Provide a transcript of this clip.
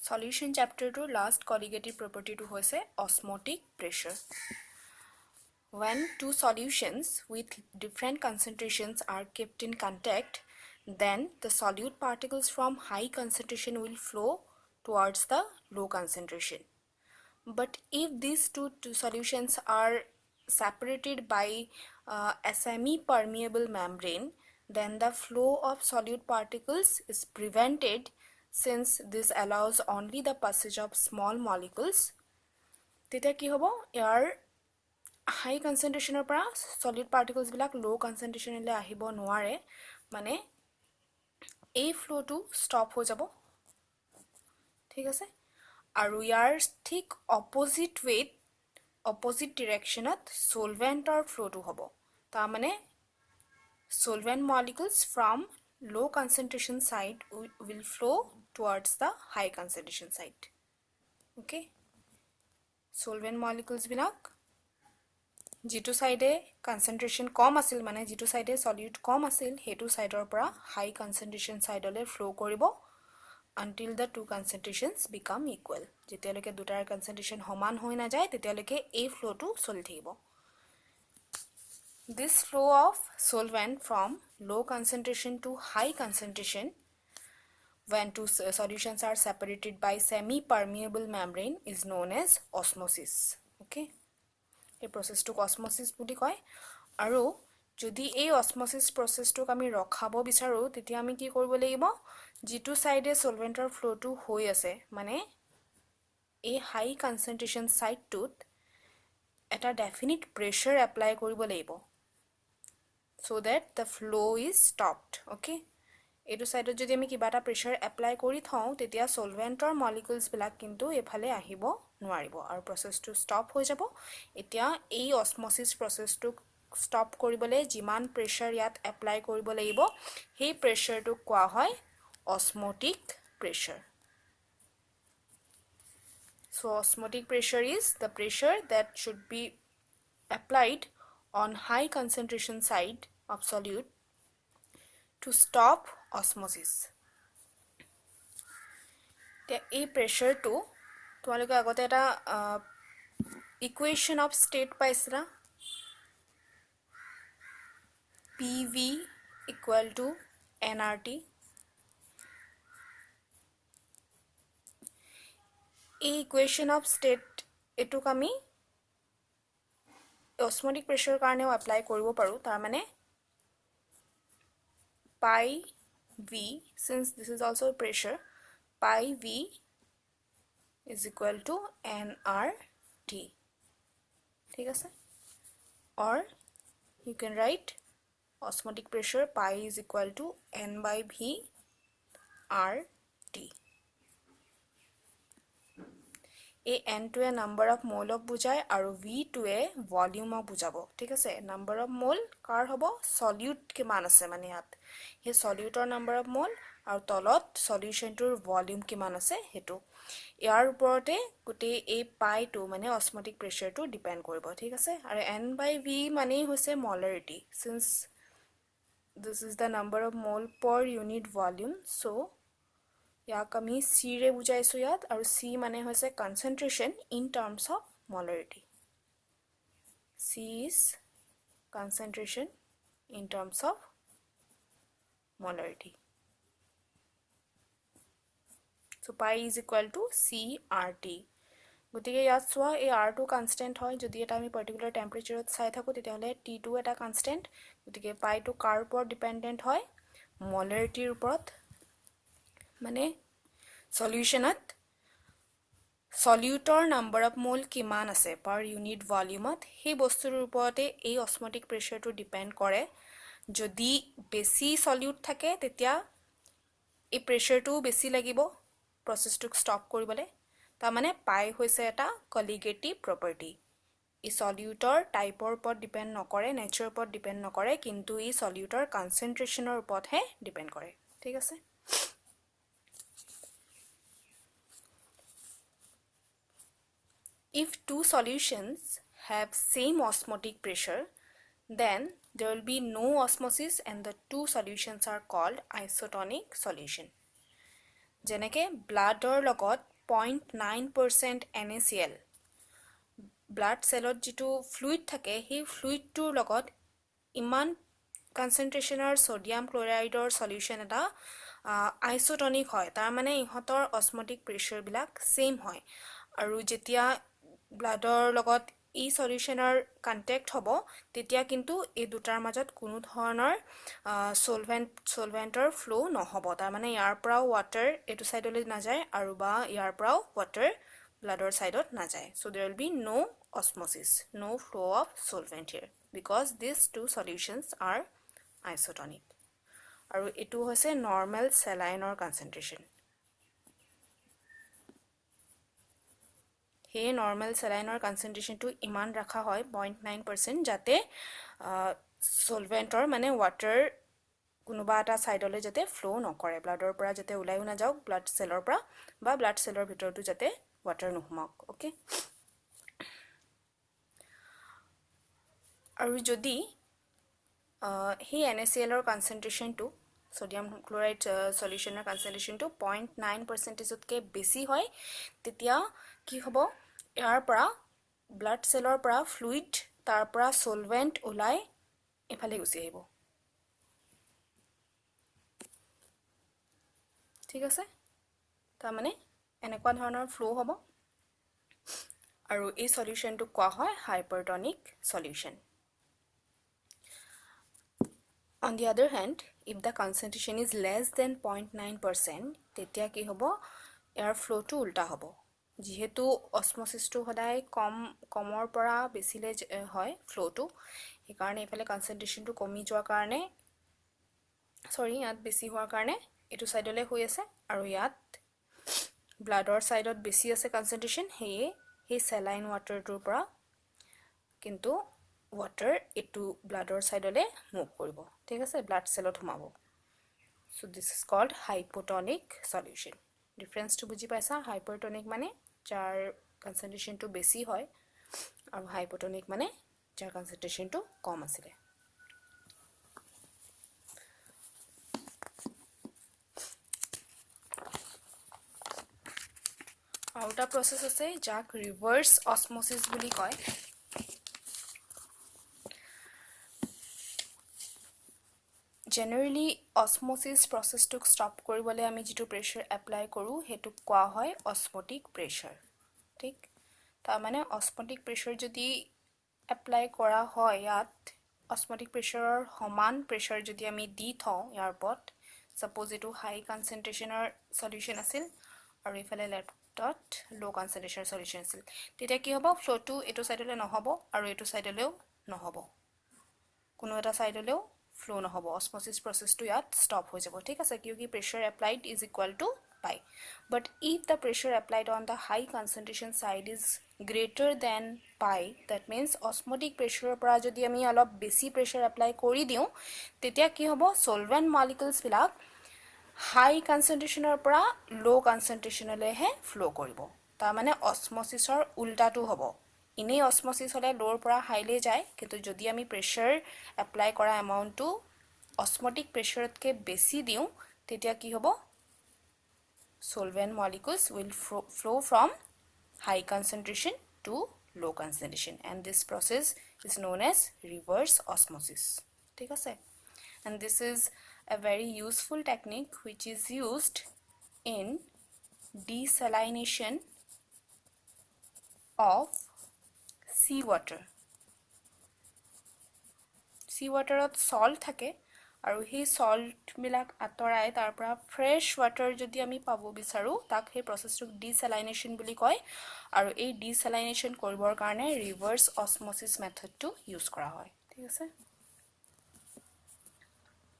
Solution chapter to last colligative property to hoise osmotic pressure. When two solutions with different concentrations are kept in contact, then the solute particles from high concentration will flow towards the low concentration. But if these two solutions are separated by a semi-permeable membrane, then the flow of solute particles is prevented since this allows only the passage of small molecules. তেতিয়া কি হ'ব ইয়াৰ হাই কনসেন্ট্ৰেচনৰ পৰা solute particles বিলাক low concentration লৈ আহিব নোৱাৰে মানে এই ফ্লোটো ষ্টপ হৈ যাব ঠিক আছে আৰু ইয়াৰ ঠিক অপোজিট ৱেত অপোজিট ডিৰেকশ্যনত সলভেন্টৰ ফ্লোটো হ'ব তা মানে solvent molecules from low concentration side will flow towards the high concentration side. Okay, solvent molecules bilak jitu side concentration kom asil mane jitu side solute kom asil hetu side or pra high concentration side ole flow koribo until the two concentrations become equal. Jetialeke dutar concentration homan hoi na jay tetialeke ei flow to choli thakibo. This flow of solvent from low concentration to high concentration when two solutions are separated by semi-permeable membrane is known as osmosis. Okay, a process to osmosis buli koy aru jodi ei osmosis process to ami rakhabo bicharu tetia ami ki koribo lagibo jitu side solventor flow to hoi ase mane a high concentration side tooth eta definite pressure apply koribo lagibo so that the flow is stopped. Okay, etu side jodi ami kibata pressure apply kori thau tetia solventor molecules bilak kintu ephale ahibo নোৱাৰিব আৰু process to stop হৈ যাব এতিয়া এই osmosis process to stop কৰিবলে যিমান pressure ইয়াত apply কৰিব লাগিব সেই pressure to কোৱা হয় osmotic pressure. So osmotic pressure is the pressure that should be applied on high concentration side of solute to stop osmosis. A pressure to তোমালোকে আগতে এটা equation of state পাইছিলা PV equal to nRT. A equation of state এটুক আমি osmotic pressure কাৰণেও apply কৰিব পাৰো তাৰ মানে pi v since this is also pressure pi v is equal to nRT. ঠিক আছে or you can write osmotic pressure pi is equal to n by v RT. A n to a number of mole of bujay aru v to a volume of bujabo. ঠিক আছে number of mole কাৰ হ'ব solute কিমান আছে মানে ইয়াত হে solutor number of mole আৰু তলত solution tour volume কিমান আছে হেতু ইয়াৰ ওপৰতে গুটি এই pi to মানে osmotic pressure to depend কৰিব ঠিক আছে আৰু n by v মানে হৈছে molarity since this is the number of mole per unit volume so ইয়াক আমি c ৰে বুজাইছো ইয়াত আৰু c মানে হৈছে concentration in terms of molarity. C is concentration in terms of molarity. So pi is equal to CRT. গতিকে ইয়াত সোয়া এই R2 constant হয় যদি এটা আমি particular temperature চাই থাকো তেতিয়াহলে T2 এটা constant গতিকে pi to কাৰ ওপৰত dependent হয় molarity ওপৰত মানে solutionত solutor number of mole কিমান আছে per unit volumeত সেই বস্তুৰ ওপৰতে এই osmotic pressure to depend কৰে যদি বেছি solute থাকে তেতিয়া এই pressure to বেছি লাগিব process to stop কৰিবলে তা মানে pi হৈছে এটা colligative property E solutor type or উপৰত depend নকৰে nature উপৰত depend নকৰে কিন্তু ই solutor concentration or উপৰত হে depend কৰে ঠিক আছে If two solutions have same osmotic pressure, then there will be no osmosis and the two solutions are called isotonic solution. Jeneke blood or logot 0.9% NaCl blood সেলত যেটো fluid থাকে সেই ফ্লুইডটোৰ লগত ইমান কনসেন্ট্ৰেশনৰ সোডিয়াম ক্লোৰাইডৰ সলিউশন এটা আইসোটনিক হয় তাৰ মানে ইহতৰ অসমটিক প্ৰেসাৰ বিলাক সেম হয় আৰু যেতিয়া ব্লাডৰ লগত এই সলিউশনৰ কন্টেক্ট হ'ব তেতিয়া কিন্তু এই দুটাৰ মাজত কোনো ধৰণৰ সলভেন্টৰ ফ্লো নহব তাৰ মানে ইয়াৰ পৰা ওয়াটাৰ এটো সাইডলৈ না যায় আৰু বা ইয়াৰ পৰা ওয়াটাৰ bloodৰ সাইডত না যায় so there will be no osmosis no flow of solvent here because these two solutions are isotonic আৰু এটো হৈছে normal saline concentration হে normal saline concentration to ইমান ৰাখা হয় 0.9% যাতে solventor মানে water কোনোবা এটা সাইডলৈ যাতে ফ্লো নকৰে ব্লাডৰ পৰা যাতে ওলাইও না যাওক ব্লাড সেলৰ পৰা বা ব্লাড সেলৰ ভিতৰটো যাতে water নোহমাক ওকে আৰু যদি হে NaCl ৰ কনসেন্ট্ৰেশন টু সোডিয়াম ক্লোৰাইড সলিউশনৰ কনসেন্ট্ৰেশন টু 0.9% কে বেছি হয় তেতিয়া কি হ'ব ইয়াৰ পৰা ব্লাড সেলৰ পৰা ফ্লুইড তাৰ পৰা সলভেন্ট ওলাই এফালে গুচি আহিব ঠিক আছে তাৰ মানে এনেকুৱা ধৰণৰ ফ্লো হ'ব আৰু এই সলিউশনটো কোৱা হয় হাইপাৰটনিক solution On the other hand, if the concentration is less than 0.9%, তেতিয়া কি হ'ব air flow to উল্টা হ'ব যেহেতু osmosis to সদায় কমৰ পৰা বেছিলে হয় flow to এই কাৰণে এফালে concentration to কমি যোৱাৰ কাৰণে ইয়াত বেছি হোৱাৰ কাৰণে এটো সাইডলৈ হৈ আছে আৰু ইয়াত ব্লাডৰ সাইডত বেছি আছে concentration হে saline water টোৰ পৰা কিন্তু water এটো ব্লাডৰ সাইডলৈ মুভ কৰিব ঠিক আছে ব্লাড সেলত হুমাব so this is called hypotonic solution difference to বুজি পাইছা hypertonic মানে যাৰ concentration টো বেছি হয় আৰু hypotonic মানে যাৰ concentration টো কম আছে আৰু এটা process আছে যাক reverse osmosis বুলি কয় Generally, osmosis process to stop koribole ami jitu pressure apply koru hetu kwa hoy osmotic pressure ঠিক ta mane osmotic pressure jodi apply kora hoy yat osmotic pressure homan pressure jodi ami di thau yar pot suppose etu high concentration solution asil aru ifale left dot low concentration solution asil tete ki hobo flow to etu side le nohobo aru etu side leo nohobo কোনো এটা side leo flow na hobo osmosis process to yat stop ho jabo thik ase kyunki pressure applied is equal to pi but if the pressure applied on the high concentration side is greater than pi that means osmotic pressure pra jodi ami alop besi pressure apply kori diu tetia ki hobo solvent molecules bilak high concentration or pra low concentration le he flow koribo ta mane osmosis or ulta tu hobo ইনে osmosis হলে lower পৰা high লে যায় কিন্তু যদি আমি pressure apply কৰা amount to osmotic pressure কে বেছি দিও তেতিয়া কি হ'ব solvent molecules will flow from high concentration to low concentration and this process is known as reverse osmosis ঠিক আছে and this is a very useful technique which is used in desalination of sea water at salt থাকে আৰু হে salt মিলাক আতৰাই তাৰ পৰা fresh water যদি আমি পাবো বিচাৰো তাক হে processটোক desalination বুলি কয় আৰু এই desalination কৰিবৰ কাৰণে reverse osmosis method টো ইউজ কৰা হয় ঠিক আছে